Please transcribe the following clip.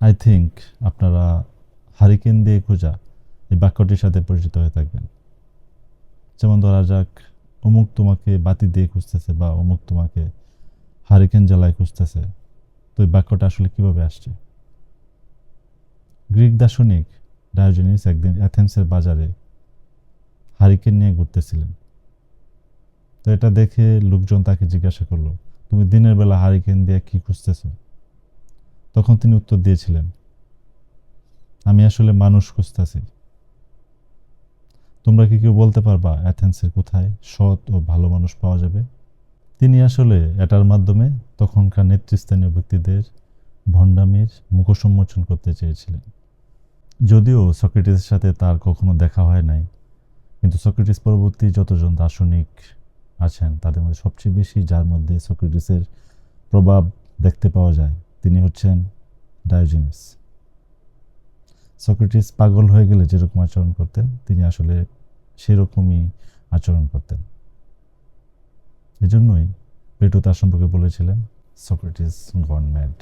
I think আপনারা hurricane দিয়ে খোঁজা এই বাক্যটির সাথে পরিচিত হয়ে থাকবেন। যেমন ধরা যাক, অমুক তোমাকে বাতি দিয়ে খুঁজতেছে বা অমুক তোমাকে হারিকেন জ্বালায় খুঁজতেছে। তো এই বাক্যটা আসলে কিভাবে আসছে? গ্রিক দার্শনিক ডায়োজেনিস একদিন অ্যাথেন্সের বাজারে হারিকেন নিয়ে ঘুরতেছিলেন। তো এটা দেখে লোকজন তাকে জিজ্ঞাসা করলো, তুমি দিনের বেলা হারিকেন দিয়ে কি খুঁজতেছো? তখন তিনি উত্তর দিয়েছিলেন, আমি আসলে মানুষ খুঁজতেছি। তোমরা কি কেউ বলতে পারবা অ্যাথেন্সের কোথায় সৎ ও ভালো মানুষ পাওয়া যাবে? তিনি আসলে এটার মাধ্যমে তখনকার নেতৃস্থানীয় ব্যক্তিদের ভণ্ডামির মুখোশ উন্মোচন করতে চেয়েছিলেন। যদিও সক্রেটিসের সাথে তার কখনো দেখা হয় নাই, কিন্তু সক্রেটিস পরবর্তী যতজন দার্শনিক আছেন তাদের মধ্যে সবচেয়ে বেশি যার মধ্যে সক্রেটিসের প্রভাব দেখতে পাওয়া যায় তিনি হচ্ছেন ডায়োজেনিস। সক্রেটিস পাগল হয়ে গেলে যেরকম আচরণ করতেন তিনি আসলে সেরকমই আচরণ করতেন। এজন্যই প্লেটো তার সম্পর্কে বলেছিলেন, সক্রেটিস গন ম্যাড।